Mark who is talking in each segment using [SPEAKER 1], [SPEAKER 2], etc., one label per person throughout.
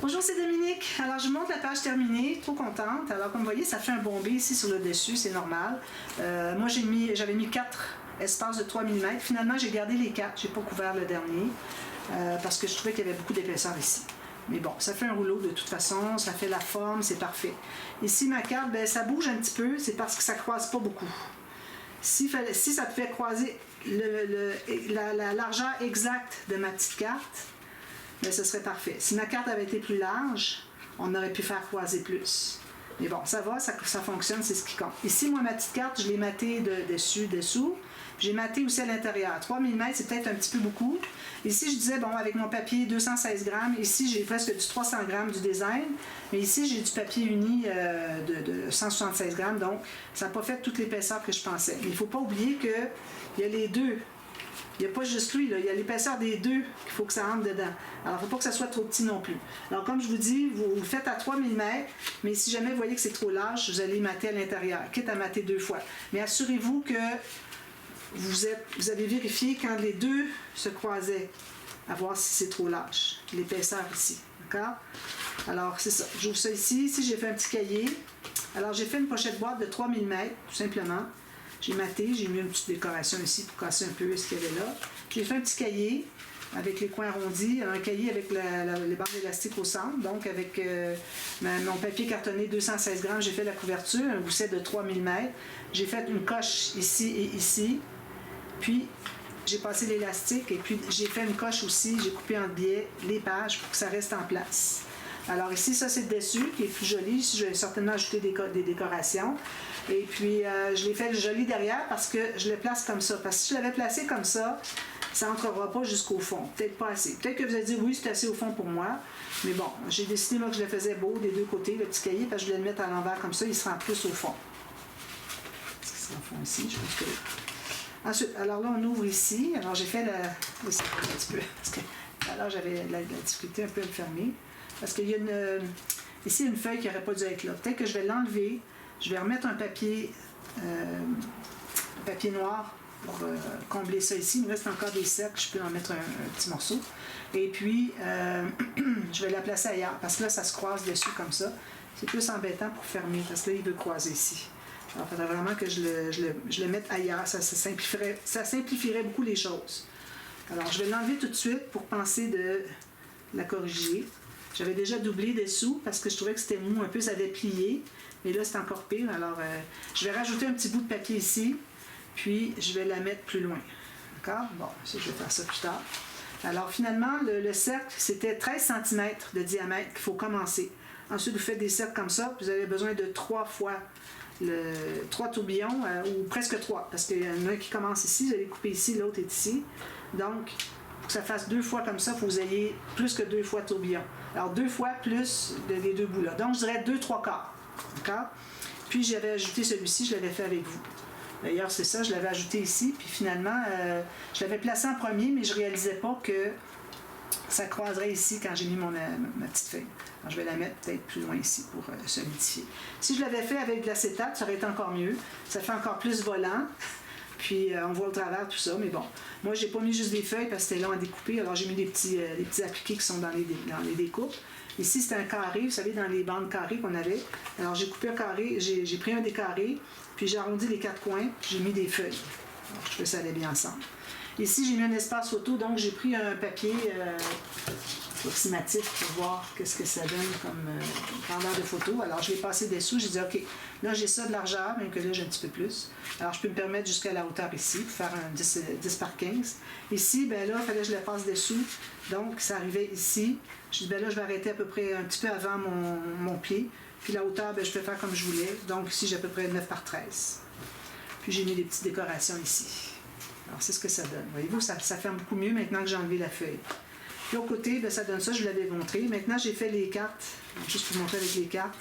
[SPEAKER 1] Bonjour, c'est Dominique. Alors, je vous montre la page terminée, trop contente. Alors, comme vous voyez, ça fait un bombé ici sur le dessus, c'est normal. Moi, j'avais mis 4 espaces de 3 mm. Finalement, j'ai gardé les 4, j'ai pas couvert le dernier, parce que je trouvais qu'il y avait beaucoup d'épaisseur ici. Mais bon, ça fait un rouleau de toute façon, ça fait la forme, c'est parfait. Ici, ma carte, ben, ça bouge un petit peu, c'est parce que ça ne croise pas beaucoup. Si ça pouvait croiser la largeur exacte de ma petite carte, bien, ce serait parfait. Si ma carte avait été plus large, on aurait pu faire croiser plus. Mais bon, ça va, ça fonctionne, c'est ce qui compte. Ici, moi, ma petite carte, je l'ai mattée dessous. J'ai matté aussi à l'intérieur. 3 mm, c'est peut-être un petit peu beaucoup. Ici, je disais, bon, avec mon papier 216 grammes, ici, j'ai presque du 300 grammes du design, mais ici, j'ai du papier uni de 176 grammes, donc ça n'a pas fait toute l'épaisseur que je pensais. Mais il ne faut pas oublier qu'il y a les deux. Il n'y a pas juste lui, là. Il y a l'épaisseur des deux qu'il faut que ça rentre dedans. Alors, il ne faut pas que ça soit trop petit non plus. Alors, comme je vous dis, vous le faites à 3 mm, mais si jamais vous voyez que c'est trop large, vous allez mater à l'intérieur, quitte à mater 2 fois. Mais assurez-vous que vous avez vérifié quand les deux se croisaient, à voir si c'est trop large, l'épaisseur ici. D'accord? Alors, c'est ça. J'ouvre ça ici. Ici, j'ai fait un petit cahier. Alors, j'ai fait une pochette boîte de 3 mm, tout simplement. J'ai maté, j'ai mis une petite décoration ici pour casser un peu ce qu'il y avait là. J'ai fait un petit cahier avec les coins arrondis, un cahier avec les bandes élastiques au centre, donc avec mon papier cartonné 216 grammes, j'ai fait la couverture, un gousset de 3 mm. J'ai fait une coche ici et ici, puis j'ai passé l'élastique et puis j'ai fait une coche aussi, j'ai coupé en biais les pages pour que ça reste en place. Alors ici, ça c'est le dessus qui est plus joli. Ici, je vais certainement ajouter des décorations. Et puis, je l'ai fait joli derrière parce que je le place comme ça. Parce que si je l'avais placé comme ça n'entrera pas jusqu'au fond. Peut-être pas assez. Peut-être que vous allez dire, oui, c'est assez au fond pour moi. Mais bon, j'ai décidé moi, que je le faisais beau des deux côtés, le petit cahier, parce que je voulais le mettre à l'envers comme ça, il sera plus au fond. Est-ce qu'il sera au fond ici? Je pense que oui. Ensuite, alors là, on ouvre ici. Alors, j'ai fait un petit peu. Parce que alors, j'avais la difficulté un peu à le fermer. Parce qu'il y a ici une feuille qui n'aurait pas dû être là. Peut-être que je vais l'enlever. Je vais remettre un papier noir pour combler ça ici. Il me reste encore des cercles. Je peux en mettre un petit morceau. Et puis, je vais la placer ailleurs. Parce que là, ça se croise dessus comme ça. C'est plus embêtant pour fermer. Parce que là, il veut croiser ici. Alors, il faudrait vraiment que je le mette ailleurs. Ça simplifierait beaucoup les choses. Alors, je vais l'enlever tout de suite pour penser de la corriger. J'avais déjà doublé dessous parce que je trouvais que c'était mou un peu, ça avait plié. Mais là, c'est encore pire. Alors, je vais rajouter un petit bout de papier ici, puis je vais la mettre plus loin. D'accord? Bon, ça, je vais faire ça plus tard. Alors, finalement, le cercle, c'était 13 cm de diamètre qu'il faut commencer. Ensuite, vous faites des cercles comme ça, puis vous avez besoin de 3 fois 3 tourbillons, ou presque 3, parce qu'il y en a un qui commence ici, vous allez couper ici, l'autre est ici. Donc, pour que ça fasse 2 fois comme ça, il faut que vous ayez plus que 2 fois tourbillon. Alors, 2 fois plus les 2 bouts-là. Donc, je dirais 2 3/4. D'accord? Puis, j'avais ajouté celui-ci, je l'avais fait avec vous. D'ailleurs, c'est ça, je l'avais ajouté ici. Puis, finalement, je l'avais placé en premier, mais je ne réalisais pas que ça croiserait ici quand j'ai mis ma petite feuille. Alors, je vais la mettre peut-être plus loin ici pour solidifier. Si je l'avais fait avec de l'acétate, ça aurait été encore mieux. Ça fait encore plus volant. Puis, on voit au travers tout ça, mais bon. Moi, j'ai pas mis juste des feuilles parce que c'était long à découper. Alors, j'ai mis des petits appliqués qui sont dans les découpes. Ici, c'est un carré, vous savez, dans les bandes carrées qu'on avait. Alors, j'ai coupé un carré, j'ai pris un des carrés, puis j'ai arrondi les 4 coins, puis j'ai mis des feuilles. Alors, je trouvais que ça allait bien ensemble. Ici, j'ai mis un espace photo, donc j'ai pris un papier approximatif pour voir qu'est-ce que ça donne comme grandeur de photo. Alors, je l'ai passé dessous, j'ai dit, OK, là, j'ai ça de largeur, même que là, j'ai un petit peu plus. Alors, je peux me permettre jusqu'à la hauteur ici, pour faire un 10 par 15. Ici, ben là, il fallait que je le passe dessous, donc ça arrivait ici. Je dis, ben là, je vais arrêter à peu près un petit peu avant mon pied. Puis la hauteur, ben, je peux faire comme je voulais. Donc ici, j'ai à peu près 9 par 13. Puis j'ai mis des petites décorations ici. Alors, c'est ce que ça donne. Voyez-vous, ça ferme beaucoup mieux maintenant que j'ai enlevé la feuille. Puis au côté, ben, ça donne ça, je vous l'avais montré. Maintenant, j'ai fait les cartes. Donc, juste pour vous montrer avec les cartes.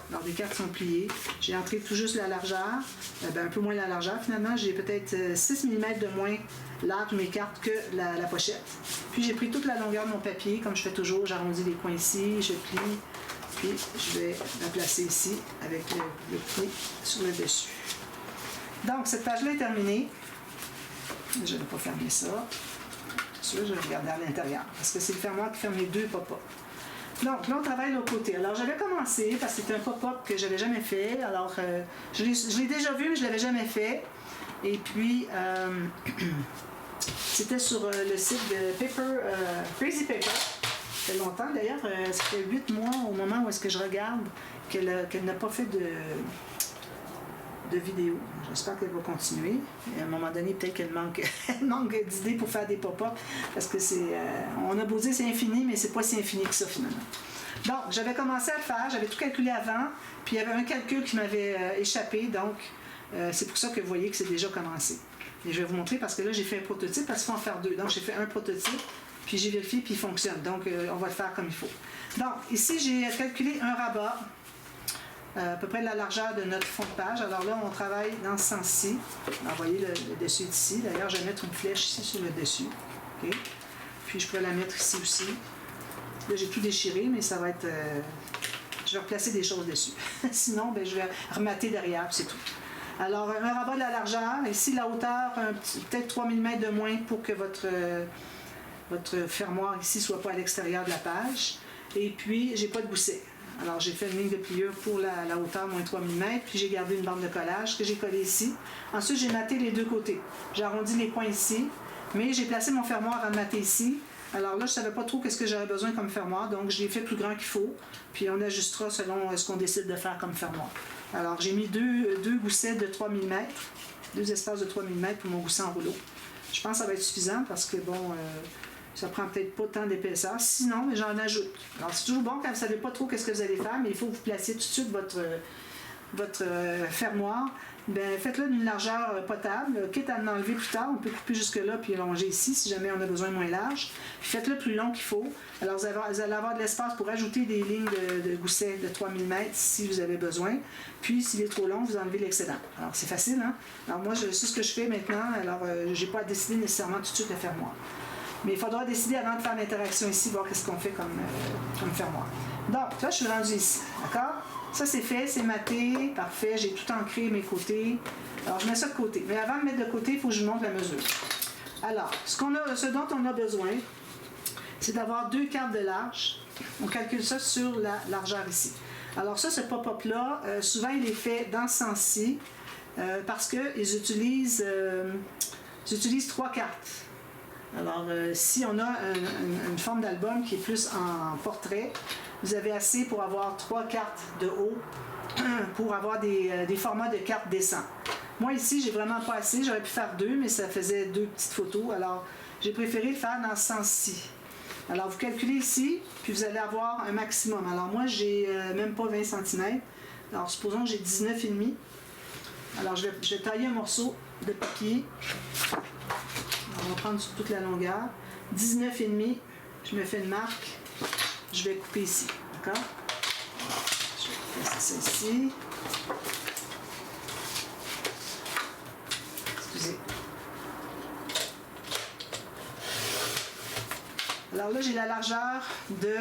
[SPEAKER 1] Alors, les cartes sont pliées. J'ai entré tout juste la largeur. Un peu moins la largeur. Finalement, j'ai peut-être 6 mm de moins large mes cartes que la pochette. Puis, j'ai pris toute la longueur de mon papier. Comme je fais toujours, j'arrondis les coins ici, je plie. Puis, je vais la placer ici avec le pied sur le dessus. Donc, cette page-là est terminée. Je ne vais pas fermer ça. Je vais regarder à l'intérieur. Parce que c'est le fermoir qui ferme les deux papas. Donc là, on travaille l'autre côté. Alors, j'avais commencé parce que c'était un pop-up que je n'avais jamais fait. Alors, je l'ai déjà vu, mais je ne l'avais jamais fait. Et puis, c'était sur le site de Crazy Paper. Ça fait longtemps d'ailleurs, ça fait 8 mois au moment où est-ce que je regarde qu'elle n'a pas fait de vidéo. J'espère qu'elle va continuer. Et à un moment donné, peut-être qu'elle manque d'idées pour faire des pop-up parce que on a beau dire c'est infini, mais c'est pas si infini que ça finalement. Donc, j'avais commencé à le faire, j'avais tout calculé avant, puis il y avait un calcul qui m'avait échappé, donc c'est pour ça que vous voyez que c'est déjà commencé. Et je vais vous montrer parce que là, j'ai fait un prototype parce qu'il faut en faire 2. Donc, j'ai fait un prototype, puis j'ai vérifié, puis il fonctionne. Donc, on va le faire comme il faut. Donc, ici, j'ai calculé un rabat, à peu près la largeur de notre fond de page. Alors là, on travaille dans ce sens-ci. Alors, vous voyez, le dessus est ici. D'ailleurs, je vais mettre une flèche ici sur le dessus. Okay. Puis, je pourrais la mettre ici aussi. Là, j'ai tout déchiré, mais ça va être... je vais replacer des choses dessus. Sinon, je vais remater derrière, puis c'est tout. Alors, un rabat de la largeur. Ici, la hauteur, peut-être 3 mm de moins pour que votre fermoir ici ne soit pas à l'extérieur de la page. Et puis, j'ai pas de gousset. Alors, j'ai fait une ligne de pliure pour la hauteur, moins 3 mm, puis j'ai gardé une bande de collage que j'ai collée ici. Ensuite, j'ai maté les deux côtés. J'ai arrondi les coins ici, mais j'ai placé mon fermoir à mater ici. Alors là, je ne savais pas trop qu'est-ce que j'avais besoin comme fermoir, donc je l'ai fait plus grand qu'il faut, puis on ajustera selon ce qu'on décide de faire comme fermoir. Alors, j'ai mis deux goussets de 3 mm, 2 espaces de 3 mm pour mon gousset en rouleau. Je pense que ça va être suffisant parce que, bon... ça prend peut-être pas tant d'épaisseur. Sinon, j'en ajoute. Alors, c'est toujours bon quand vous ne savez pas trop qu'est-ce que vous allez faire, mais il faut que vous placiez tout de suite votre fermoir. Faites-le d'une largeur potable. Quitte à l'enlever plus tard, on peut couper jusque-là puis allonger ici si jamais on a besoin moins large. Puis faites-le plus long qu'il faut. Alors, vous allez avoir de l'espace pour ajouter des lignes de gousset de 3 mm si vous avez besoin. Puis, s'il est trop long, vous enlevez l'excédent. Alors, c'est facile, hein? Alors, moi, c'est ce que je fais maintenant. Alors, je n'ai pas à décider nécessairement tout de suite le fermoir. Mais il faudra décider avant de faire l'interaction ici, voir qu'est-ce qu'on fait comme fermoir. Donc, là, je suis rendue ici, d'accord? Ça, c'est fait, c'est maté, parfait, j'ai tout ancré mes côtés. Alors, je mets ça de côté. Mais avant de mettre de côté, il faut que je montre la mesure. Alors, ce dont on a besoin, c'est d'avoir 2 quarts de large. On calcule ça sur la largeur ici. Alors ça, ce pop-up-là, souvent, il est fait dans ce sens-ci parce qu'ils utilisent 3 cartes. Alors, si on a une forme d'album qui est plus en portrait, vous avez assez pour avoir 3 cartes de haut pour avoir des formats de cartes décents. Moi, ici, j'ai vraiment pas assez. J'aurais pu faire 2, mais ça faisait 2 petites photos. Alors, j'ai préféré le faire dans ce sens-ci. Alors, vous calculez ici, puis vous allez avoir un maximum. Alors, moi, j'ai même pas 20 cm. Alors, supposons que j'ai 19,5. Alors, je vais tailler un morceau de papier. On va prendre sur toute la longueur. 19,5, je me fais une marque. Je vais couper ici, d'accord? Je vais placer ça ici. Excusez. Alors là, j'ai la largeur de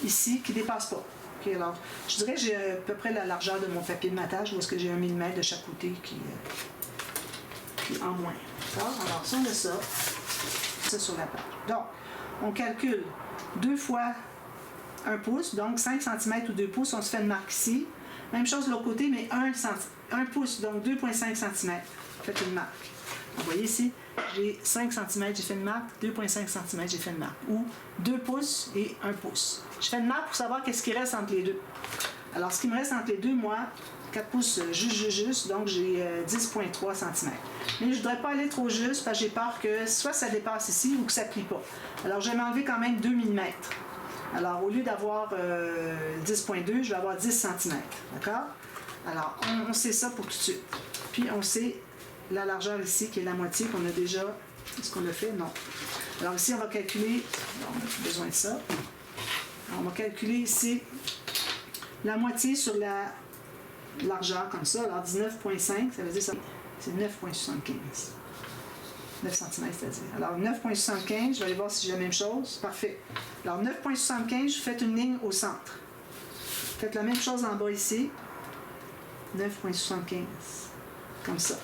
[SPEAKER 1] ici qui ne dépasse pas. Okay, alors, je dirais que j'ai à peu près la largeur de mon papier de matage, où est-ce que j'ai 1 mm de chaque côté qui est en moins. Alors, ça, on a ça sur la page. Donc, on calcule 2 fois 1 pouce, donc 5 cm ou 2 pouces, on se fait une marque ici. Même chose de l'autre côté, mais 1 pouce, donc 2,5 cm. Faites une marque. Vous voyez ici, j'ai 5 cm, j'ai fait une marque, 2,5 cm, j'ai fait une marque. Ou 2 pouces et 1 pouce. Je fais une marque pour savoir qu'est-ce qui reste entre les deux. Alors, ce qui me reste entre les deux, moi, 4 pouces juste, donc j'ai 10,3 cm. Mais je ne voudrais pas aller trop juste parce que j'ai peur que soit ça dépasse ici ou que ça ne plie pas. Alors, je vais m'enlever quand même 2 mm. Alors, au lieu d'avoir 10,2, je vais avoir 10 cm. D'accord? Alors, on sait ça pour tout de suite. Puis, on sait la largeur ici, qui est la moitié qu'on a déjà... Est-ce qu'on l'a fait? Non. Alors, ici, on va calculer... On n'a plus besoin de ça. Alors, on va calculer ici la moitié sur la largeur, comme ça. Alors, 19,5, ça veut dire ça. C'est 9,75. 9 cm, c'est-à-dire. Alors, 9,75, je vais aller voir si j'ai la même chose. Parfait. Alors, 9,75, je fais une ligne au centre. Faites la même chose en bas ici. 9,75. Comme ça.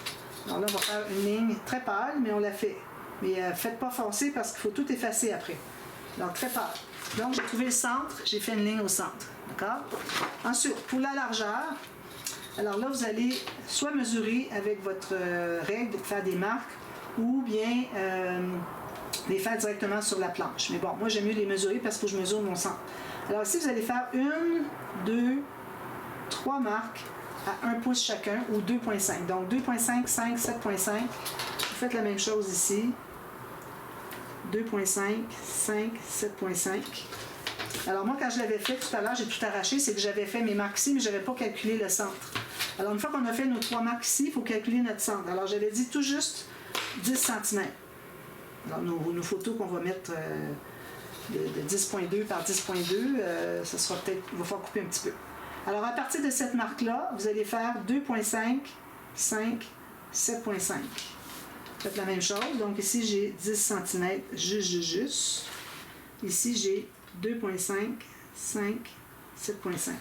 [SPEAKER 1] Alors là, on va faire une ligne très pâle, mais on la fait. Mais faites pas foncer parce qu'il faut tout effacer après. Alors, très pâle. Donc, j'ai trouvé le centre, j'ai fait une ligne au centre. D'accord? Ensuite, pour la largeur, alors là, vous allez soit mesurer avec votre règle, faire des marques, ou bien les faire directement sur la planche. Mais bon, moi, j'aime mieux les mesurer parce que je mesure mon centre. Alors ici, vous allez faire 1, 2, 3 marques à 1 pouce chacun, ou 2,5. Donc 2,5, 5, 7,5. Vous faites la même chose ici. 2,5, 5, 7,5. Alors moi, quand je l'avais fait tout à l'heure, j'ai tout arraché, c'est que j'avais fait mes marques ici, mais je n'avais pas calculé le centre. Alors une fois qu'on a fait nos 3 marques ici, il faut calculer notre centre. Alors j'avais dit tout juste 10 cm. Alors nos photos qu'on va mettre de 10,2 par 10,2, ça sera peut-être, il va falloir couper un petit peu. Alors à partir de cette marque-là, vous allez faire 2,5, 5, 7,5. Faites la même chose. Donc ici, j'ai 10 cm juste. Ici, j'ai 2,5, 5, 7,5.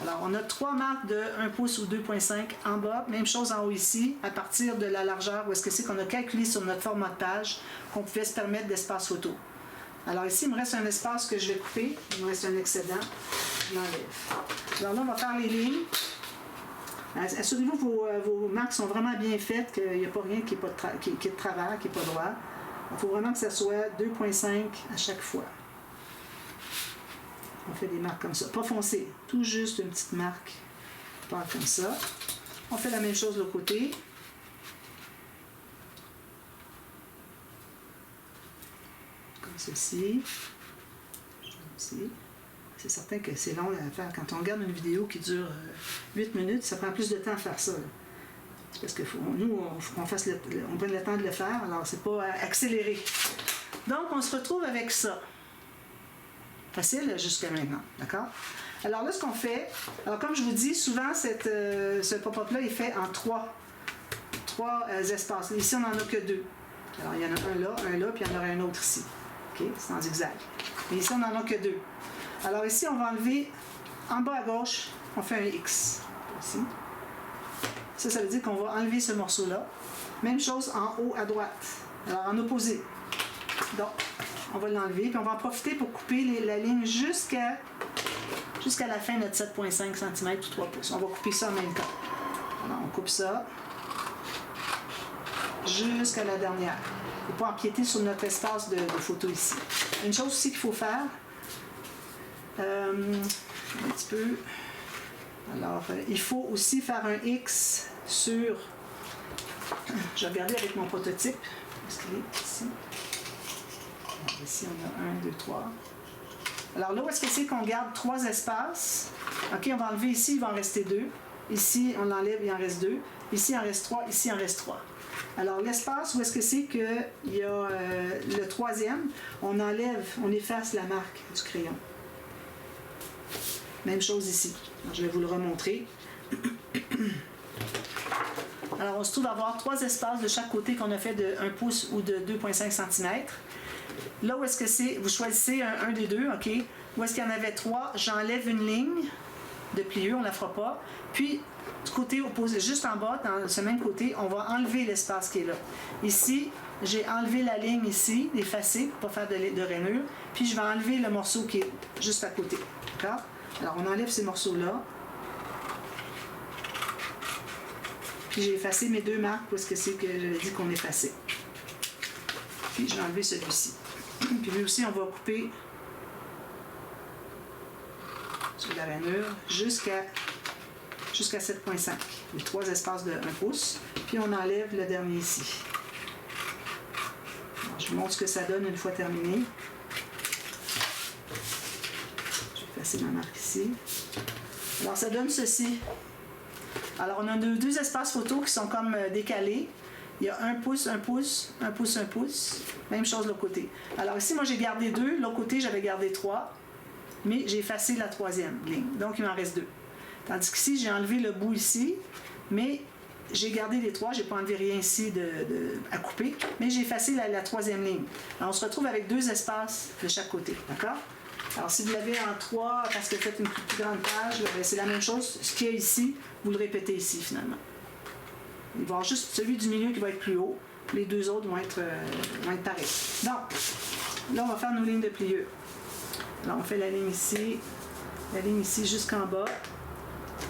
[SPEAKER 1] Alors, on a 3 marques de 1 pouce ou 2,5 en bas. Même chose en haut ici, à partir de la largeur où est-ce que c'est qu'on a calculé sur notre format de page qu'on pouvait se permettre d'espace photo. Alors ici, il me reste un espace que je vais couper. Il me reste un excédent. Je l'enlève. Alors là, on va faire les lignes. Assurez-vous que vos marques sont vraiment bien faites, qu'il n'y a pas rien qui est de travers, qui n'est pas droit. Il faut vraiment que ça soit 2,5 à chaque fois. On fait des marques comme ça. Pas foncé, tout juste une petite marque. Pas comme ça. On fait la même chose de l'autre côté. Comme ceci. C'est certain que c'est long à faire. Quand on regarde une vidéo qui dure 8 minutes, ça prend plus de temps à faire ça. C'est parce que nous, on prenne le temps de le faire, alors c'est pas accéléré. Donc, on se retrouve avec ça. Facile jusqu'à maintenant, d'accord? Alors là, ce qu'on fait, alors comme je vous dis, souvent, ce pop-up-là est fait en trois espaces. Ici, on n'en a que 2. Alors, il y en a un là, puis il y en aura un autre ici. OK? C'est en zigzag. Et ici, on n'en a que 2. Alors ici, on va enlever, en bas à gauche, on fait un X. Ici. Ça veut dire qu'on va enlever ce morceau-là. Même chose en haut à droite. Alors en opposé. Donc, on va l'enlever, puis on va en profiter pour couper la ligne jusqu'à la fin de notre 7,5 cm ou 3 pouces. On va couper ça en même temps. Alors, on coupe ça jusqu'à la dernière. Il ne faut pas empiéter sur notre espace de photo ici. Une chose aussi qu'il faut faire, un petit peu. Alors, il faut aussi faire un X sur... Je vais regarder avec mon prototype. Est-ce qu'il est ici? Alors, ici, on a 1, 2, 3. Alors là, où est-ce que c'est qu'on garde 3 espaces? OK, on va enlever ici, il va en rester 2. Ici, on l'enlève, il en reste 2. Ici, il en reste 3. Ici, il en reste 3. Alors, l'espace, où est-ce que c'est qu'il y a le 3e, on enlève, on efface la marque du crayon. Même chose ici. Alors, je vais vous le remontrer. Alors, on se trouve à avoir 3 espaces de chaque côté qu'on a fait de 1 pouce ou de 2,5 cm. Là où est-ce que c'est, vous choisissez un des deux, OK? Où est-ce qu'il y en avait 3, j'enlève une ligne de pliure, on ne la fera pas. Puis, du côté opposé, juste en bas, dans ce même côté, on va enlever l'espace qui est là. Ici, j'ai enlevé la ligne ici, effacée, pour ne pas faire de rainure. Puis, je vais enlever le morceau qui est juste à côté. D'accord? Alors, on enlève ces morceaux-là. Puis, j'ai effacé mes 2 marques parce que c'est que j'avais dit qu'on effaçait. Puis, j'ai enlevé celui-ci. Puis, lui aussi, on va couper sur la rainure jusqu'à 7,5. Les 3 espaces de 1 pouce. Puis, on enlève le dernier ici. Alors, je vous montre ce que ça donne une fois terminé. C'est ma marque ici. Alors, ça donne ceci. Alors, on a 2 espaces photo qui sont comme décalés. Il y a 1 pouce, 1 pouce, 1 pouce, 1 pouce. Même chose de l'autre côté. Alors, ici, moi, j'ai gardé 2. De l'autre côté, j'avais gardé 3. Mais j'ai effacé la 3e ligne. Donc, il m'en reste 2. Tandis qu'ici, j'ai enlevé le bout ici. Mais j'ai gardé les 3. Je n'ai pas enlevé rien ici à couper. Mais j'ai effacé la 3e ligne. Alors, on se retrouve avec 2 espaces de chaque côté. D'accord? Alors, si vous l'avez en 3, parce que vous faites une plus grande page, c'est la même chose. Ce qu'il y a ici, vous le répétez ici, finalement. Il va y avoir juste celui du milieu qui va être plus haut. Les 2 autres vont être pareils. Donc, là, on va faire nos lignes de pliure. Alors, on fait la ligne ici jusqu'en bas.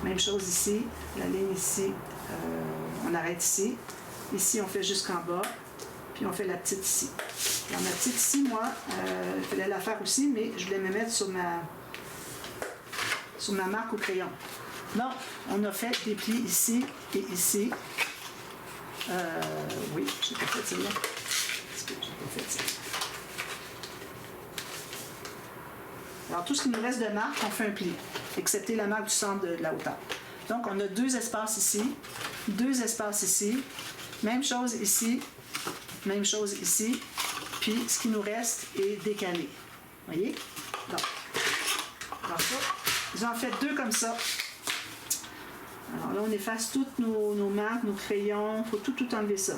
[SPEAKER 1] Même chose ici, la ligne ici, on arrête ici. Ici, on fait jusqu'en bas, puis on fait la petite ici. Alors, ma petite ici, moi, il fallait la faire aussi, mais je voulais me mettre sur ma marque au crayon. Donc, on a fait des plis ici et ici. Oui, j'ai pas fait celle-là. J'ai pas fait ça. Alors, tout ce qui nous reste de marque, on fait un pli, excepté la marque du centre de la hauteur. Donc, on a 2 espaces ici, 2 espaces ici, même chose ici, même chose ici, puis ce qui nous reste est décalé. Vous voyez? Donc, alors ça, ils en fait 2 comme ça. Alors là, on efface toutes nos marques, nos crayons, il faut tout enlever ça.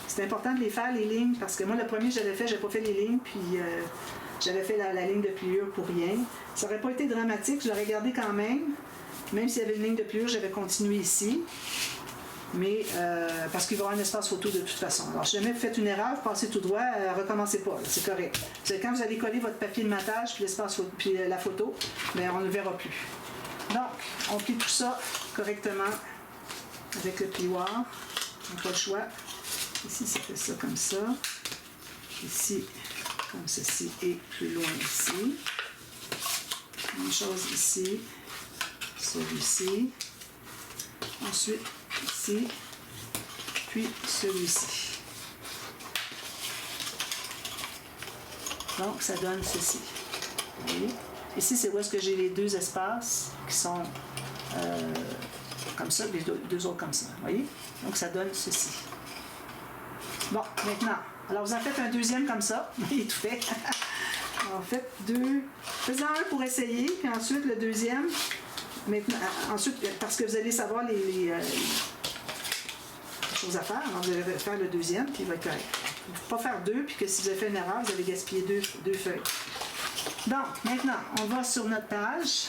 [SPEAKER 1] C'est important de les faire, les lignes, parce que moi, le premier que j'avais fait, j'ai pas fait les lignes, puis j'avais fait la ligne de pliure pour rien. Ça n'aurait pas été dramatique, je l'aurais gardé quand même. Même s'il y avait une ligne de pliure, j'avais continué ici. Mais, parce qu'il va y avoir un espace photo de toute façon. Alors, si jamais vous faites une erreur, vous passez tout droit, recommencez pas, c'est correct. C'est quand vous allez coller votre papier de matage, puis l'espace puis la photo, bien, on ne le verra plus. Donc, on plie tout ça correctement avec le plioir. On n'a pas le choix. Ici, ça fait ça comme ça. Ici, comme ceci, et plus loin ici. Même chose ici. Celui-ci. Ensuite, ici. Puis celui-ci. Donc, ça donne ceci. Vous voyez? Ici, c'est où est-ce que j'ai les 2 espaces qui sont comme ça, les 2 autres comme ça. Vous voyez? Donc, ça donne ceci. Bon, maintenant, alors vous en faites un deuxième comme ça, il est tout fait. Alors, faites 2, faites-en un pour essayer, puis ensuite le deuxième. Maintenant, ensuite, parce que vous allez savoir les choses à faire, alors vous allez faire le deuxième, puis il va être correct. Il ne faut pas faire 2, puis que si vous avez fait une erreur, vous allez gaspiller 2 feuilles. Donc, maintenant, on va sur notre page,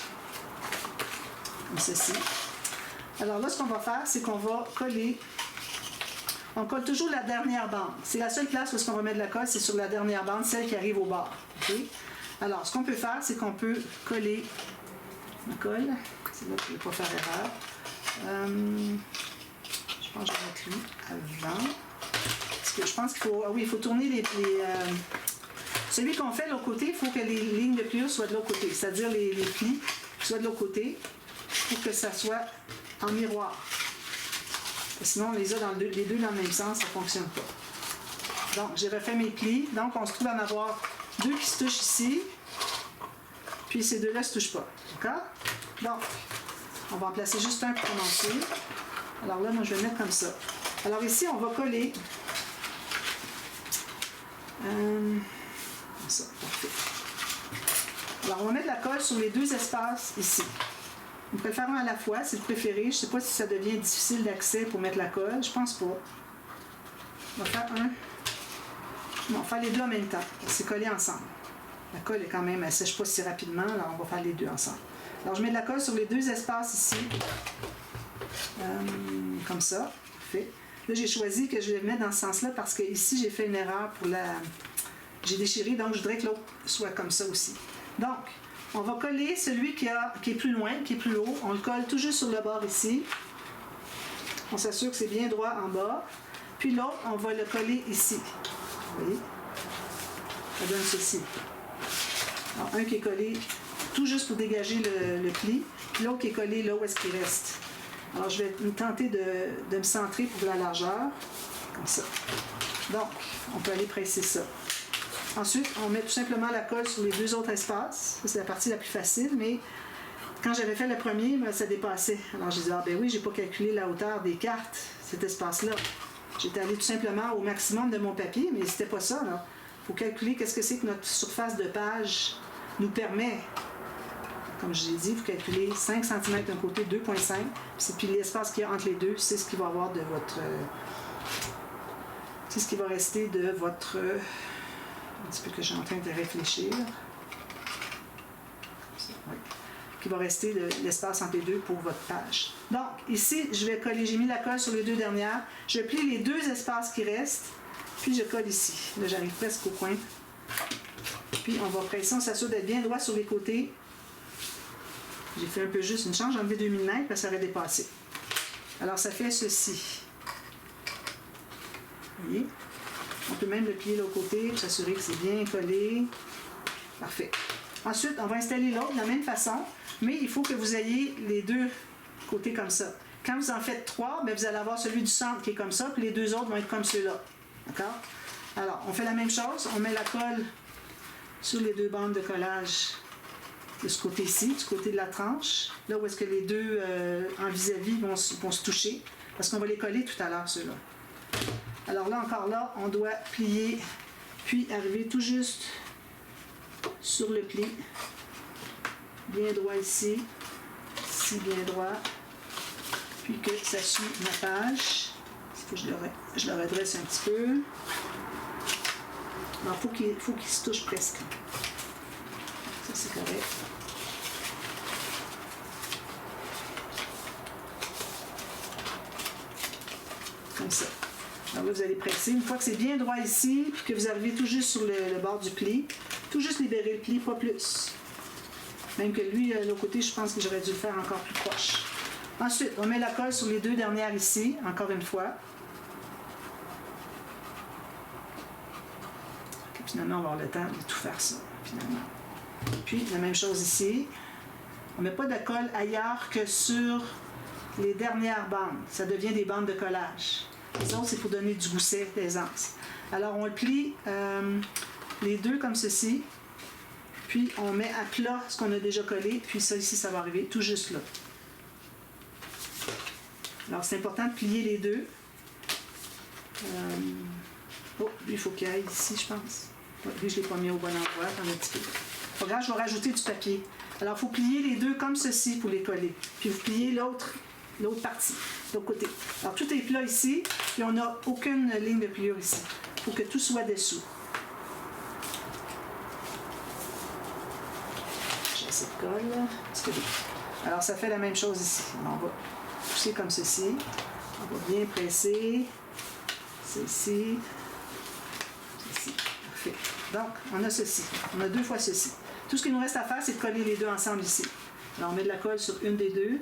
[SPEAKER 1] comme ceci. Alors là, ce qu'on va faire, c'est qu'on va coller. On colle toujours la dernière bande. C'est la seule place où on va mettre de la colle, c'est sur la dernière bande, celle qui arrive au bord. Okay? Alors, ce qu'on peut faire, c'est qu'on peut coller la colle. C'est là que je ne vais pas faire erreur. Je pense que je vais mettre lui avant. Parce que je pense qu'il faut... Ah oui, il faut tourner les celui qu'on fait de l'autre côté, il faut que les lignes de pliure soient de l'autre côté. C'est-à-dire les plis soient de l'autre côté pour que ça soit en miroir. Sinon, on les a les 2 dans le même sens, ça ne fonctionne pas. Donc, j'ai refait mes plis. Donc, on se trouve à en avoir 2 qui se touchent ici. Puis ces 2-là ne se touchent pas. D'accord? Donc, on va en placer juste un pour commencer. Alors là, moi, je vais le mettre comme ça. Alors ici, on va coller. Comme ça, parfait. Alors, on va mettre la colle sur les 2 espaces ici. On peut le faire un à la fois, si vous préférez. Je ne sais pas si ça devient difficile d'accès pour mettre la colle. Je pense pas. On va faire un. Non, on va faire les 2 en même temps. C'est collé ensemble. La colle est quand même, elle ne sèche pas si rapidement. Alors, on va faire les 2 ensemble. Alors, je mets de la colle sur les 2 espaces ici. Comme ça. Parfait. Là, j'ai choisi que je vais le mettre dans ce sens-là parce que ici, j'ai fait une erreur pour la... J'ai déchiré, donc je voudrais que l'autre soit comme ça aussi. Donc, on va coller celui qui est plus loin, qui est plus haut. On le colle tout juste sur le bord ici. On s'assure que c'est bien droit en bas. Puis l'autre, on va le coller ici. Vous voyez? Ça donne ceci. Alors, un qui est collé tout juste pour dégager le pli. Puis l'autre qui est collé là où est-ce qu'il reste. Alors, je vais tenter de me centrer pour la largeur. Comme ça. Donc, on peut aller presser ça. Ensuite, on met tout simplement la colle sur les 2 autres espaces. C'est la partie la plus facile, mais quand j'avais fait le premier, ça dépassait. Alors, je disais, ah ben oui, j'ai pas calculé la hauteur des cartes, cet espace-là. J'étais allé tout simplement au maximum de mon papier, mais c'était pas ça. Il faut calculer qu'est-ce que c'est que notre surface de page nous permet. Comme je l'ai dit, vous calculez 5 cm d'un côté, 2,5. Puis l'espace qu'il y a entre les deux, c'est ce qui va avoir de votre... c'est ce qui va rester de votre... un petit peu que je suis en train de réfléchir. Oui. Qui va rester l'espace entre les deux pour votre page. Donc, ici, je vais coller, j'ai mis la colle sur les 2 dernières. Je plie les 2 espaces qui restent Puis je colle ici. Là, j'arrive presque au coin. Puis on va presser, on s'assure d'être bien droit sur les côtés. J'ai fait un peu juste une change, j'ai enlevé 2 mm parce que ça aurait dépassé. Alors ça fait ceci. Vous voyez? On peut même le plier de l'autre côté pour s'assurer que c'est bien collé. Parfait. Ensuite, on va installer l'autre de la même façon, mais il faut que vous ayez les deux côtés comme ça. Quand vous en faites 3, bien, vous allez avoir celui du centre qui est comme ça, puis les deux autres vont être comme ceux-là. D'accord? Alors, on fait la même chose. On met la colle sur les deux bandes de collage de ce côté-ci, du côté de la tranche, là où est-ce que les deux en vis-à-vis vont se toucher, parce qu'on va les coller tout à l'heure, ceux-là. Alors là, encore là, on doit plier, puis arriver tout juste sur le pli. Bien droit ici, ici bien droit, puis que ça suit ma page. Il faut que je le redresse un petit peu. Alors, il faut qu'il se touche presque. Ça, c'est correct. Comme ça. Alors là, vous allez presser. Une fois que c'est bien droit ici, puis que vous arrivez tout juste sur le bord du pli, tout juste libérer le pli, pas plus. Même que lui, de l'autre côté, je pense que j'aurais dû le faire encore plus proche. Ensuite, on met la colle sur les deux dernières ici, encore une fois. Et finalement, on va avoir le temps de tout faire ça, finalement. Puis, la même chose ici. On ne met pas de colle ailleurs que sur les dernières bandes. Ça devient des bandes de collage. Les autres, c'est pour donner du gousset, d'aisance. Alors, on le plie les deux comme ceci. Puis, on met à plat ce qu'on a déjà collé. Puis ça, ici, ça va arriver tout juste là. Alors, c'est important de plier les deux. Oh, lui, il faut qu'il aille ici, je pense. Lui, je ne l'ai pas mis au bon endroit. Un petit peu. Pas grave, je vais rajouter du papier. Alors, il faut plier les deux comme ceci pour les coller. Puis, vous pliez l'autre partie, de l'autre côté. Alors, tout est plat ici. Puis, on n'a aucune ligne de pliure ici. Il faut que tout soit dessous. J'ai assez de colle. Alors, ça fait la même chose ici. Alors, on va pousser comme ceci. On va bien presser. Ceci. Ceci. Parfait. Donc, on a ceci. On a deux fois ceci. Tout ce qu'il nous reste à faire, c'est de coller les deux ensemble ici. Alors, on met de la colle sur une des deux.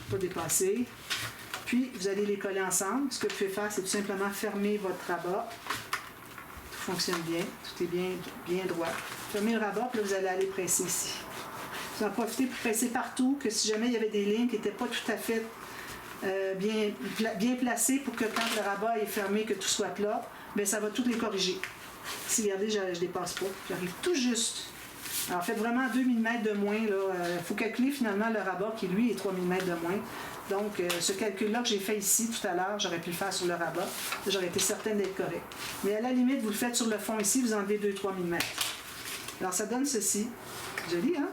[SPEAKER 1] Pas dépasser. Puis, vous allez les coller ensemble. Ce que vous pouvez faire, c'est tout simplement fermer votre rabat. Tout fonctionne bien. Tout est bien droit. Fermez le rabat, puis là, vous allez aller presser ici. Vous en profitez pour presser partout, que si jamais il y avait des lignes qui n'étaient pas tout à fait bien placées pour que quand le rabat est fermé, que tout soit plat, bien, ça va tout les corriger. Ici, regardez, je ne dépasse pas. J'arrive tout juste. Alors, faites vraiment 2 mm de moins. Il faut calculer finalement le rabat qui, lui, est 3 mm de moins. Donc, ce calcul-là que j'ai fait ici tout à l'heure, j'aurais pu le faire sur le rabat. J'aurais été certaine d'être correct. Mais à la limite, vous le faites sur le fond ici, vous enlevez 2-3 mm. Alors, ça donne ceci. Joli, hein?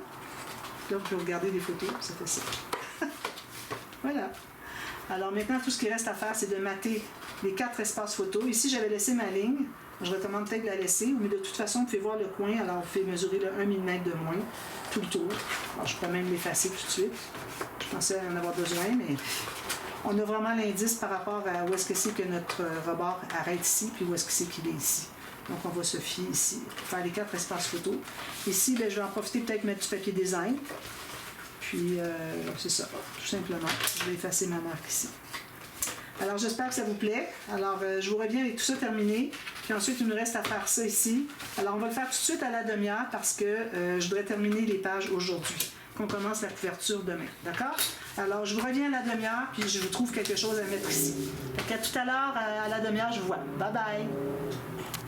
[SPEAKER 1] Là, vous pouvez regarder les photos, ça fait ça. Voilà. Alors, maintenant, tout ce qui reste à faire, c'est de mater les 4 espaces photos. Ici, j'avais laissé ma ligne. Je recommande peut-être de la laisser, mais de toute façon, vous pouvez voir le coin. Alors, vous pouvez mesurer le 1 mm de moins, tout le tour. Alors, je peux même l'effacer tout de suite. Je pensais en avoir besoin, mais on a vraiment l'indice par rapport à où est-ce que c'est que notre rebord arrête ici, puis où est-ce que c'est qu'il est ici. Donc, on va se fier ici pour faire les 4 espaces photos. Ici, bien, je vais en profiter peut-être mettre du papier design. Puis, c'est ça, tout simplement. Je vais effacer ma marque ici. Alors, j'espère que ça vous plaît. Alors, je vous reviens avec tout ça terminé. Puis ensuite, il nous reste à faire ça ici. Alors, on va le faire tout de suite à la demi-heure parce que je dois terminer les pages aujourd'hui. Qu'on commence la couverture demain. D'accord? Alors, je vous reviens à la demi-heure, puis je vous trouve quelque chose à mettre ici. Donc, à tout à l'heure, à la demi-heure, je vous vois. Bye bye!